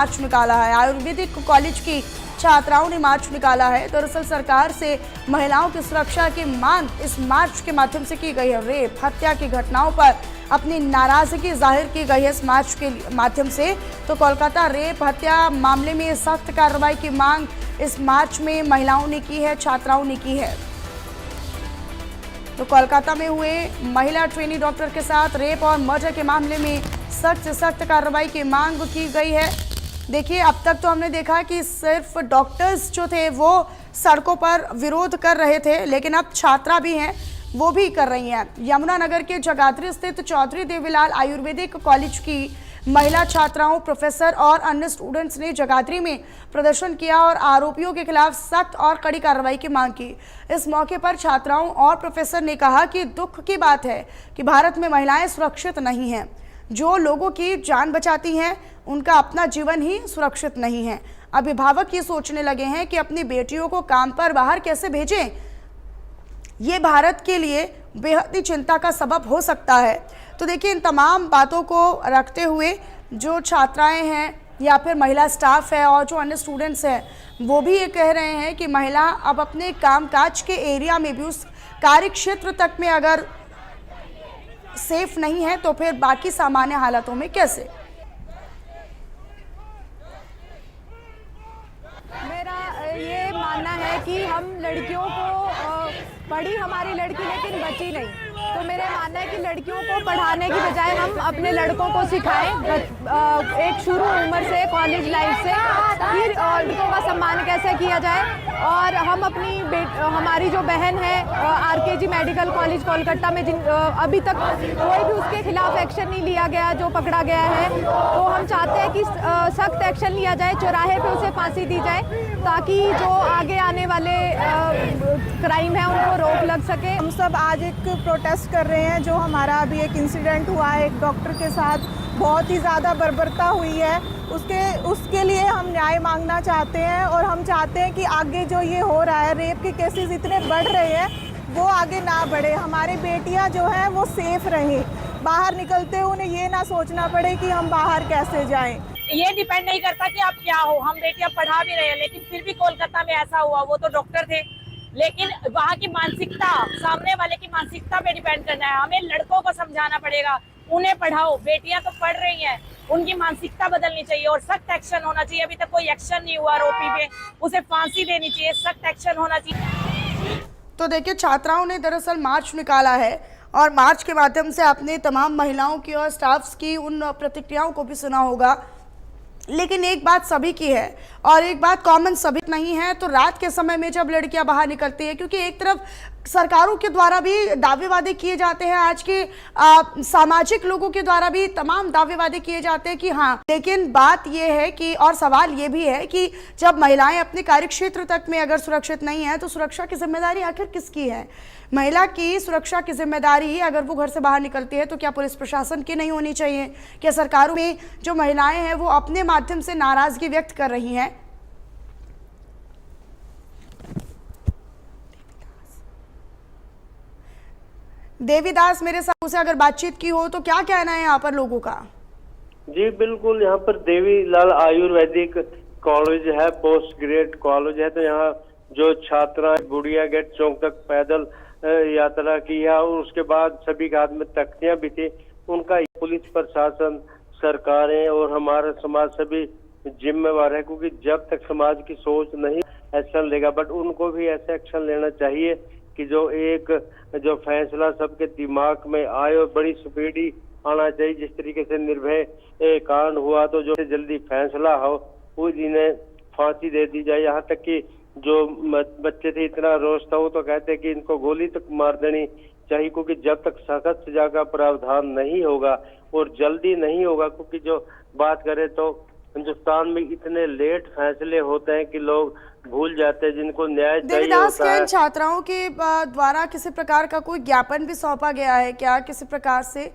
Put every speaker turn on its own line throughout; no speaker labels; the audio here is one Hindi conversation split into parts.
मार्च निकाला है। आयुर्वेदिक कॉलेज की छात्राओं ने मार्च निकाला है। दरअसल सरकार से महिलाओं की सुरक्षा की मांग इस मार्च के माध्यम से की गई है। रेप हत्या की घटनाओं पर अपनी नाराजगी जाहिर की गई है इस मार्च के माध्यम से। तो कोलकाता रेप हत्या मामले में सख्त कार्रवाई की मांग इस मार्च में महिलाओं ने की है, छात्राओं ने की है। तो कोलकाता में हुए महिला ट्रेनी डॉक्टर के साथ रेप और मर्डर के मामले में सख्त से सख्त कार्रवाई की मांग की गई है। देखिए, अब तक तो हमने देखा कि सिर्फ डॉक्टर्स जो थे वो सड़कों पर विरोध कर रहे थे, लेकिन अब छात्रा भी हैं, वो भी कर रही हैं। यमुनानगर के जगाधरी स्थित चौधरी देवीलाल आयुर्वेदिक कॉलेज की महिला छात्राओं, प्रोफेसर और अन्य स्टूडेंट्स ने जगाधरी में प्रदर्शन किया और आरोपियों के खिलाफ सख्त और कड़ी कार्रवाई की मांग की। इस मौके पर छात्राओं और प्रोफेसर ने कहा कि दुख की बात है कि भारत में महिलाएं सुरक्षित नहीं हैं। जो लोगों की जान बचाती हैं उनका अपना जीवन ही सुरक्षित नहीं है। अभिभावक ये सोचने लगे हैं कि अपनी बेटियों को काम पर बाहर कैसे भेजें। ये भारत के लिए बेहद ही चिंता का सबब हो सकता है। तो देखिए, इन तमाम बातों को रखते हुए जो छात्राएं हैं या फिर महिला स्टाफ है और जो अन्य स्टूडेंट्स हैं, वो भी ये कह रहे हैं कि महिला अब अपने कामकाज के एरिया में भी, उस कार्य क्षेत्र तक में अगर सेफ नहीं है तो फिर बाकी सामान्य हालातों में कैसे।
मेरा ये मानना है कि हम लड़कियों को पढ़ी हमारी लड़की लेकिन बची नहीं। तो मेरा मानना है कि लड़कियों को पढ़ाने की बजाय हम अपने लड़कों को सिखाएं एक शुरू उम्र से, कॉलेज लाइफ से, कि लड़कों का सम्मान कैसे किया जाए। और हम अपनी हमारी जो बहन है आरकेजी मेडिकल कॉलेज कोलकाता में, अभी तक कोई भी उसके खिलाफ एक्शन नहीं लिया गया, जो पकड़ा गया है, तो हम चाहते हैं कि सख्त एक्शन लिया जाए, चौराहे पे उसे फांसी दी जाए, ताकि जो आगे आने वाले क्राइम है उनको रोक लग सके।
हम सब आज एक प्रोटेस्ट कर रहे हैं। जो हमारा अभी एक इंसिडेंट हुआ है एक डॉक्टर के साथ, बहुत ही ज़्यादा बर्बरता हुई है, उसके लिए हम न्याय मांगना चाहते हैं। और हम चाहते हैं कि आगे जो ये हो रहा है, रेप के केसेस इतने बढ़ रहे हैं, वो आगे ना बढ़े। हमारी बेटियां जो हैं वो सेफ रहें, बाहर निकलते हुए उन्हें ये ना सोचना पड़े कि हम बाहर कैसे जाएं।
ये डिपेंड नहीं करता कि आप क्या हो, हम बेटियां पढ़ा भी रहे हैं, लेकिन फिर भी कोलकाता में ऐसा हुआ। वो तो डॉक्टर थे, लेकिन वहाँ की मानसिकता, सामने वाले की मानसिकता पे डिपेंड करना है। हमें लड़कों को समझाना पड़ेगा, उन्हें पढ़ाओ। बेटियां तो पढ़ रही हैं, उनकी मानसिकता बदलनी चाहिए और सख्त एक्शन होना चाहिए। अभी तक कोई एक्शन नहीं हुआ आरोपी पे, उसे फांसी देनी चाहिए, सख्त एक्शन होना चाहिए।
तो देखिए, छात्राओं ने दरअसल मार्च निकाला है और मार्च के माध्यम से आपने तमाम महिलाओं की और स्टाफ्स की उन प्रतिक्रियाओं को भी सुना होगा। लेकिन एक बात सभी की है और एक बात कॉमन सभी नहीं है। तो रात के समय में जब लड़कियां बाहर निकलती है, क्योंकि एक तरफ सरकारों के द्वारा भी दावे वादे किए जाते हैं, आज के सामाजिक लोगों के द्वारा भी तमाम दावे वादे किए जाते हैं कि हाँ, लेकिन बात यह है कि, और सवाल ये भी है कि जब महिलाएं अपने कार्यक्षेत्र तक में अगर सुरक्षित नहीं है तो सुरक्षा की जिम्मेदारी आखिर किसकी है। महिला की सुरक्षा की जिम्मेदारी अगर वो घर से बाहर निकलती है तो क्या पुलिस प्रशासन की नहीं होनी चाहिए? क्या सरकारों में जो महिलाएं हैं वो अपने माध्यम से नाराजगी व्यक्त कर रही हैं? देवीदास, मेरे साथ उसे अगर बातचीत की हो तो क्या कहना है यहाँ पर लोगों का?
जी बिल्कुल, यहाँ पर देवीलाल आयुर्वेदिक कॉलेज है, पोस्ट ग्रेड कॉलेज है। तो यहाँ जो छात्रा बुढ़िया गेट चौक तक पैदल यात्रा की है और उसके बाद सभी के हाथ में तख्तियां भी थी। उनका पुलिस प्रशासन, सरकारें और हमारा समाज सभी जिम्मेवार है, क्योंकि जब तक समाज की सोच नहीं एक्शन लेगा, बट उनको भी ऐसा एक्शन लेना चाहिए कि जो फैसला सबके दिमाग में आए और बड़ी स्पीडी आना चाहिए। जिस तरीके से निर्भय कांड हुआ, तो जो जल्दी फैसला हो, उस इन्हें फांसी दे दी जाए। यहाँ तक कि जो बच्चे थे, इतना रोष था, वो तो कहते हैं कि इनको गोली तक मार देनी चाहिए, क्योंकि जब तक सख्त सजा का प्रावधान नहीं होगा और जल्दी नहीं होगा, क्योंकि जो बात करें तो हिंदुस्तान में इतने लेट फैसले होते हैं कि लोग भूल जाते हैं जिनको न्याय चाहिए होता है।
छात्राओं के द्वारा किसी प्रकार का कोई ज्ञापन भी सौंपा गया है क्या, किसी प्रकार से?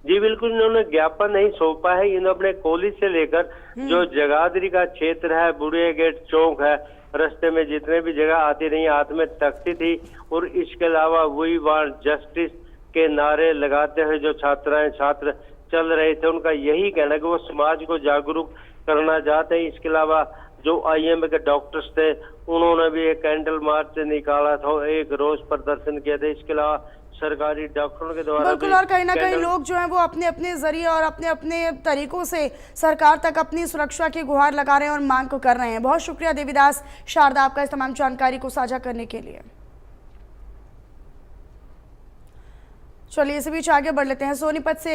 जी बिल्कुल, इन्होंने ज्ञापन नहीं सौंपा है। इन्होंने अपने कॉलेज से लेकर जो जगाधरी का क्षेत्र है, बुढ़िया गेट चौक है, रास्ते में जितने भी जगह आती रही, हाथ में तख्ती थी और इसके अलावा वी वांट जस्टिस के नारे लगाते हुए जो छात्राएं छात्र चल रहे थे। उनका यही कहना है कि वो समाज को जागरूक करना चाहते हैं। इसके अलावा जो आईएमए के डॉक्टर्स थे उन्होंने भी एक कैंडल मार्च निकाला था, एक रोज प्रदर्शन किया था। इसके अलावा सरकारी डॉक्टरों के द्वारा
बिल्कुल, और कहीं ना कहीं लोग जो हैं वो अपने अपने जरिए और अपने अपने तरीकों से सरकार तक अपनी सुरक्षा की गुहार लगा रहे हैं और मांग को कर रहे हैं। बहुत शुक्रिया देवीदास शारदा आपका इस तमाम जानकारी को साझा करने के लिए। चलिए इसी बीच आगे बढ़ लेते हैं। सोनीपत से